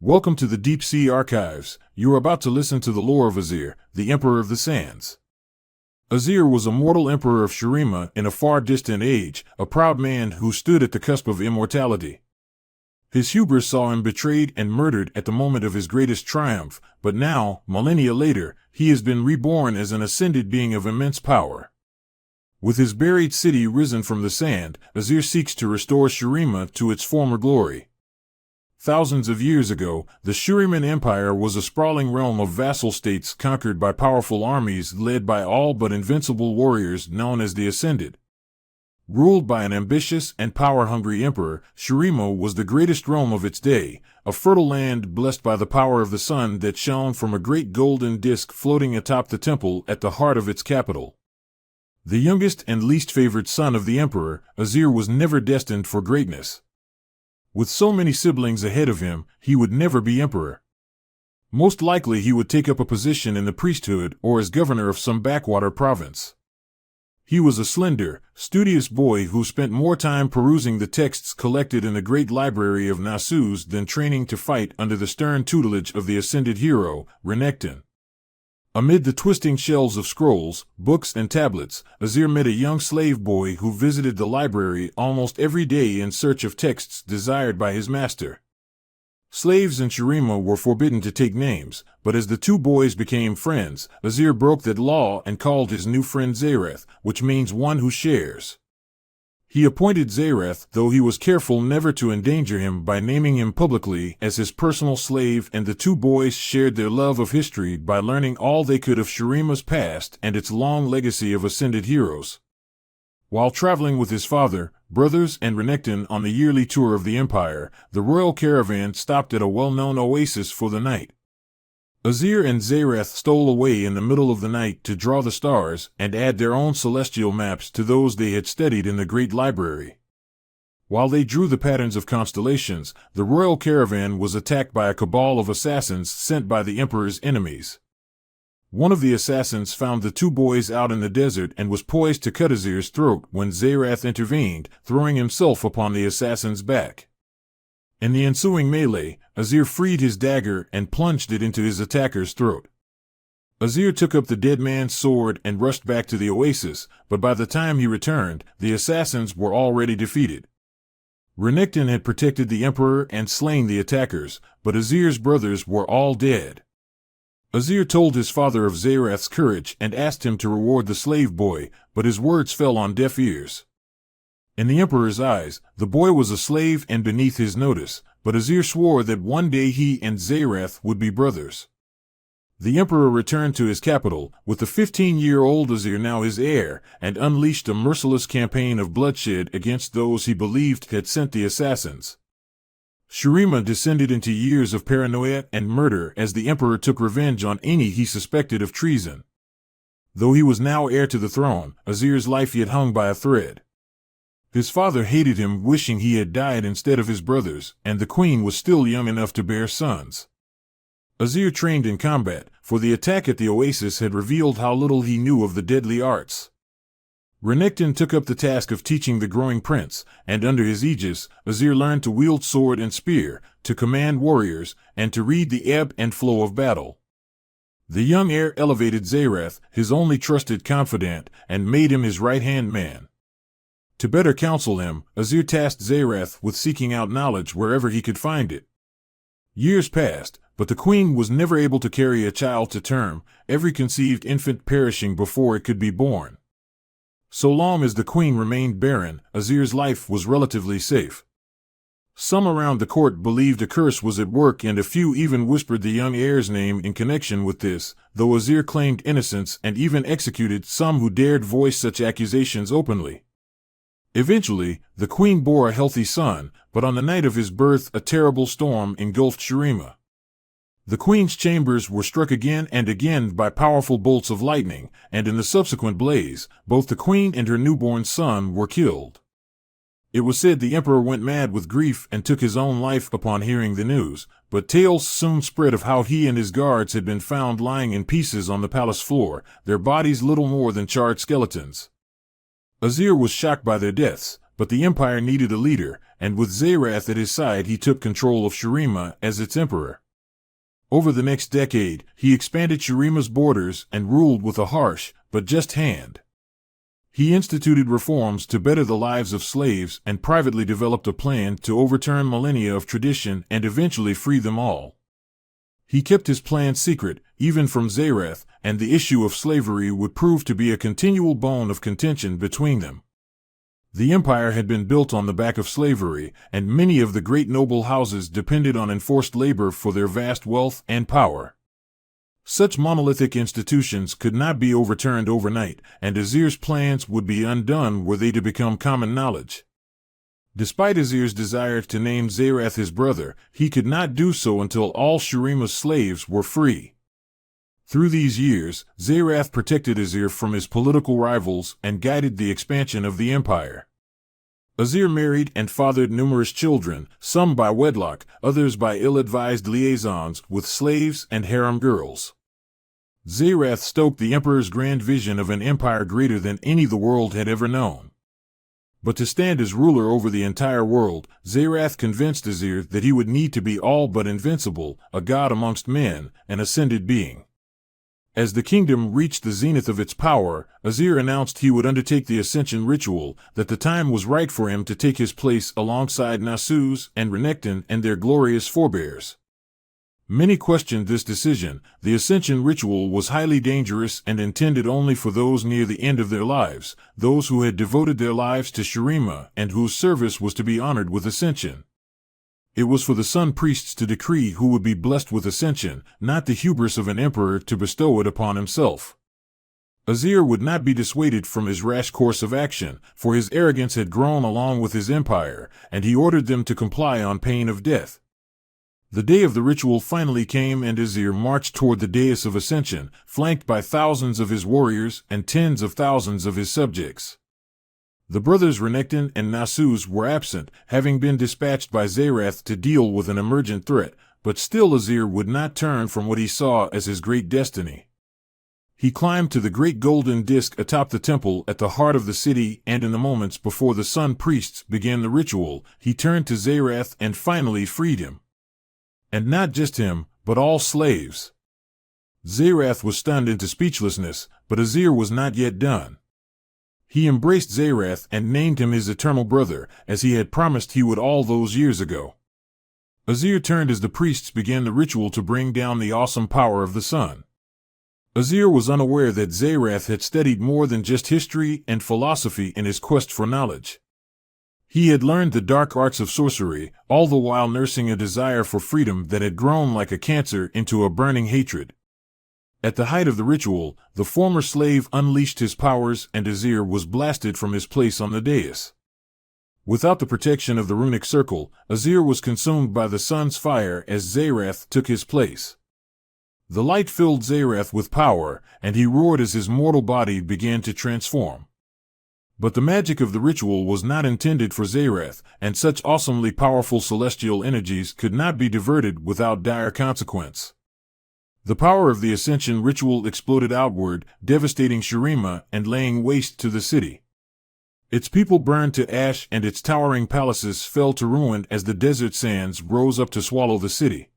Welcome to the Deep Sea Archives. You are about to listen to the lore of Azir, the Emperor of the Sands. Azir was a mortal emperor of Shurima in a far distant age, a proud man who stood at the cusp of immortality. His hubris saw him betrayed and murdered at the moment of his greatest triumph, but now, millennia later, he has been reborn as an ascended being of immense power. With his buried city risen from the sand, Azir seeks to restore Shurima to its former glory. Thousands of years ago, the Shuriman Empire was a sprawling realm of vassal states conquered by powerful armies led by all but invincible warriors known as the Ascended. Ruled by an ambitious and power-hungry emperor, Shurima was the greatest realm of its day, a fertile land blessed by the power of the sun that shone from a great golden disk floating atop the temple at the heart of its capital. The youngest and least favored son of the emperor, Azir was never destined for greatness. With so many siblings ahead of him, he would never be emperor. Most likely he would take up a position in the priesthood or as governor of some backwater province. He was a slender, studious boy who spent more time perusing the texts collected in the great library of Nasus than training to fight under the stern tutelage of the ascended hero, Runeterra. Amid the twisting shelves of scrolls, books, and tablets, Azir met a young slave boy who visited the library almost every day in search of texts desired by his master. Slaves in Shurima were forbidden to take names, but as the two boys became friends, Azir broke that law and called his new friend Zareth, which means one who shares. He appointed Zareth, though he was careful never to endanger him by naming him publicly, as his personal slave, and the two boys shared their love of history by learning all they could of Shurima's past and its long legacy of ascended heroes. While traveling with his father, brothers, and Runeterra on the yearly tour of the empire, the royal caravan stopped at a well-known oasis for the night. Azir and Zareth stole away in the middle of the night to draw the stars and add their own celestial maps to those they had studied in the great library. While they drew the patterns of constellations, the royal caravan was attacked by a cabal of assassins sent by the emperor's enemies. One of the assassins found the two boys out in the desert and was poised to cut Azir's throat when Zareth intervened, throwing himself upon the assassin's back. In the ensuing melee, Azir freed his dagger and plunged it into his attacker's throat. Azir took up the dead man's sword and rushed back to the oasis, but by the time he returned, the assassins were already defeated. Runeterra had protected the emperor and slain the attackers, but Azir's brothers were all dead. Azir told his father of Zareth's courage and asked him to reward the slave boy, but his words fell on deaf ears. In the emperor's eyes, the boy was a slave and beneath his notice, but Azir swore that one day he and Zareth would be brothers. The emperor returned to his capital, with the 15-year-old Azir now his heir, and unleashed a merciless campaign of bloodshed against those he believed had sent the assassins. Shurima descended into years of paranoia and murder as the emperor took revenge on any he suspected of treason. Though he was now heir to the throne, Azir's life yet hung by a thread. His father hated him, wishing he had died instead of his brothers, and the queen was still young enough to bear sons. Azir trained in combat, for the attack at the oasis had revealed how little he knew of the deadly arts. Runeterra took up the task of teaching the growing prince, and under his aegis, Azir learned to wield sword and spear, to command warriors, and to read the ebb and flow of battle. The young heir elevated Zareth, his only trusted confidant, and made him his right-hand man. To better counsel him, Azir tasked Zareth with seeking out knowledge wherever he could find it. Years passed, but the queen was never able to carry a child to term, every conceived infant perishing before it could be born. So long as the queen remained barren, Azir's life was relatively safe. Some around the court believed a curse was at work, and a few even whispered the young heir's name in connection with this, though Azir claimed innocence and even executed some who dared voice such accusations openly. Eventually, the queen bore a healthy son, but on the night of his birth a terrible storm engulfed Shurima. The queen's chambers were struck again and again by powerful bolts of lightning, and in the subsequent blaze, both the queen and her newborn son were killed. It was said the emperor went mad with grief and took his own life upon hearing the news, but tales soon spread of how he and his guards had been found lying in pieces on the palace floor, their bodies little more than charred skeletons. Azir was shocked by their deaths, but the empire needed a leader, and with Zerath at his side he took control of Shurima as its emperor. Over the next decade, he expanded Shurima's borders and ruled with a harsh, but just hand. He instituted reforms to better the lives of slaves and privately developed a plan to overturn millennia of tradition and eventually free them all. He kept his plan secret, even from Zerath, and the issue of slavery would prove to be a continual bone of contention between them. The empire had been built on the back of slavery, and many of the great noble houses depended on enforced labor for their vast wealth and power. Such monolithic institutions could not be overturned overnight, and Azir's plans would be undone were they to become common knowledge. Despite Azir's desire to name Zerath his brother, he could not do so until all Shurima's slaves were free. Through these years, Zerath protected Azir from his political rivals and guided the expansion of the empire. Azir married and fathered numerous children, some by wedlock, others by ill-advised liaisons with slaves and harem girls. Zerath stoked the emperor's grand vision of an empire greater than any the world had ever known. But to stand as ruler over the entire world, Zerath convinced Azir that he would need to be all but invincible, a god amongst men, an ascended being. As the kingdom reached the zenith of its power, Azir announced he would undertake the ascension ritual, that the time was right for him to take his place alongside Nasus and Renekton and their glorious forebears. Many questioned this decision. The ascension ritual was highly dangerous and intended only for those near the end of their lives, those who had devoted their lives to Shurima and whose service was to be honored with ascension. It was for the sun priests to decree who would be blessed with ascension, not the hubris of an emperor to bestow it upon himself. Azir would not be dissuaded from his rash course of action, for his arrogance had grown along with his empire, and he ordered them to comply on pain of death. The day of the ritual finally came, and Azir marched toward the dais of ascension, flanked by thousands of his warriors and tens of thousands of his subjects. The brothers Renekton and Nasus were absent, having been dispatched by Zerath to deal with an emergent threat, but still Azir would not turn from what he saw as his great destiny. He climbed to the great golden disk atop the temple at the heart of the city, and in the moments before the sun priests began the ritual, he turned to Zerath and finally freed him. And not just him, but all slaves. Zerath was stunned into speechlessness, but Azir was not yet done. He embraced Zerath and named him his eternal brother, as he had promised he would all those years ago. Azir turned as the priests began the ritual to bring down the awesome power of the sun. Azir was unaware that Zerath had studied more than just history and philosophy in his quest for knowledge. He had learned the dark arts of sorcery, all the while nursing a desire for freedom that had grown like a cancer into a burning hatred. At the height of the ritual, the former slave unleashed his powers and Azir was blasted from his place on the dais. Without the protection of the runic circle, Azir was consumed by the sun's fire as Zerath took his place. The light filled Zerath with power, and he roared as his mortal body began to transform. But the magic of the ritual was not intended for Zerath, and such awesomely powerful celestial energies could not be diverted without dire consequence. The power of the ascension ritual exploded outward, devastating Shurima and laying waste to the city. Its people burned to ash and its towering palaces fell to ruin as the desert sands rose up to swallow the city.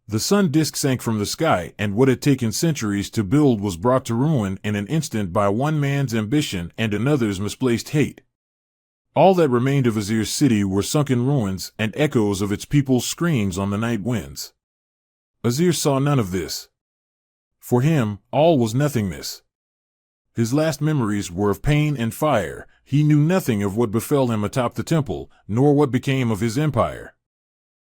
The sun disk sank from the sky, and what had taken centuries to build was brought to ruin in an instant by one man's ambition and another's misplaced hate. All that remained of Azir's city were sunken ruins and echoes of its people's screams on the night winds. Azir saw none of this. For him, all was nothingness. His last memories were of pain and fire. He knew nothing of what befell him atop the temple, nor what became of his empire.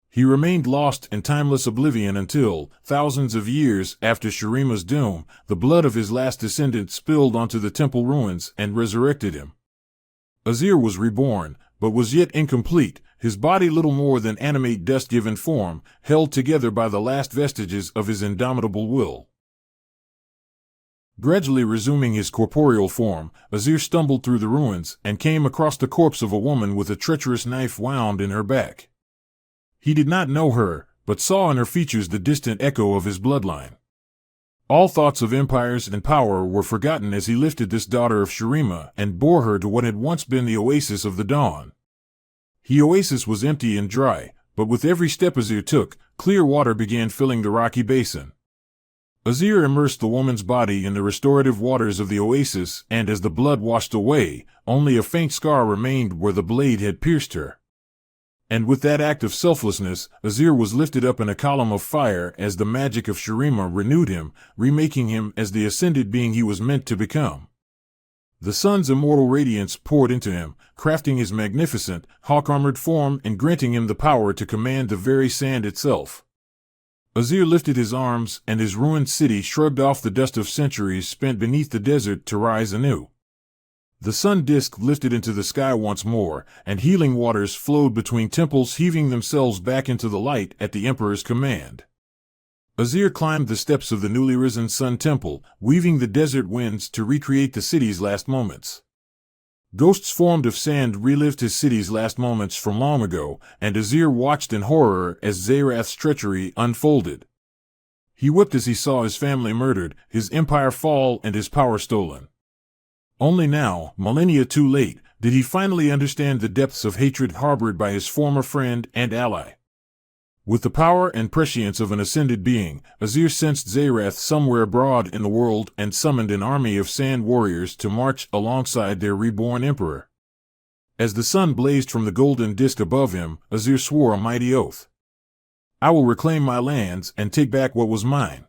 He remained lost in timeless oblivion until, thousands of years after Shurima's doom, the blood of his last descendant spilled onto the temple ruins and resurrected him. Azir was reborn, but was yet incomplete, his body little more than animate dust given form, held together by the last vestiges of his indomitable will. Gradually resuming his corporeal form, Azir stumbled through the ruins and came across the corpse of a woman with a treacherous knife wound in her back. He did not know her, but saw in her features the distant echo of his bloodline. All thoughts of empires and power were forgotten as he lifted this daughter of Shurima and bore her to what had once been the oasis of the dawn. The oasis was empty and dry, but with every step Azir took, clear water began filling the rocky basin. Azir immersed the woman's body in the restorative waters of the oasis, and as the blood washed away, only a faint scar remained where the blade had pierced her. And with that act of selflessness, Azir was lifted up in a column of fire as the magic of Shurima renewed him, remaking him as the ascended being he was meant to become. The sun's immortal radiance poured into him, crafting his magnificent, hawk-armored form and granting him the power to command the very sand itself. Azir lifted his arms, and his ruined city shrugged off the dust of centuries spent beneath the desert to rise anew. The sun disk lifted into the sky once more, and healing waters flowed between temples, heaving themselves back into the light at the Emperor's command. Azir climbed the steps of the newly risen Sun Temple, weaving the desert winds to recreate the city's last moments. Ghosts formed of sand relived his city's last moments from long ago, and Azir watched in horror as Zerath's treachery unfolded. He wept as he saw his family murdered, his empire fall, and his power stolen. Only now, millennia too late, did he finally understand the depths of hatred harbored by his former friend and ally. With the power and prescience of an ascended being, Azir sensed Zerath somewhere abroad in the world and summoned an army of sand warriors to march alongside their reborn emperor. As the sun blazed from the golden disk above him, Azir swore a mighty oath. "I will reclaim my lands and take back what was mine."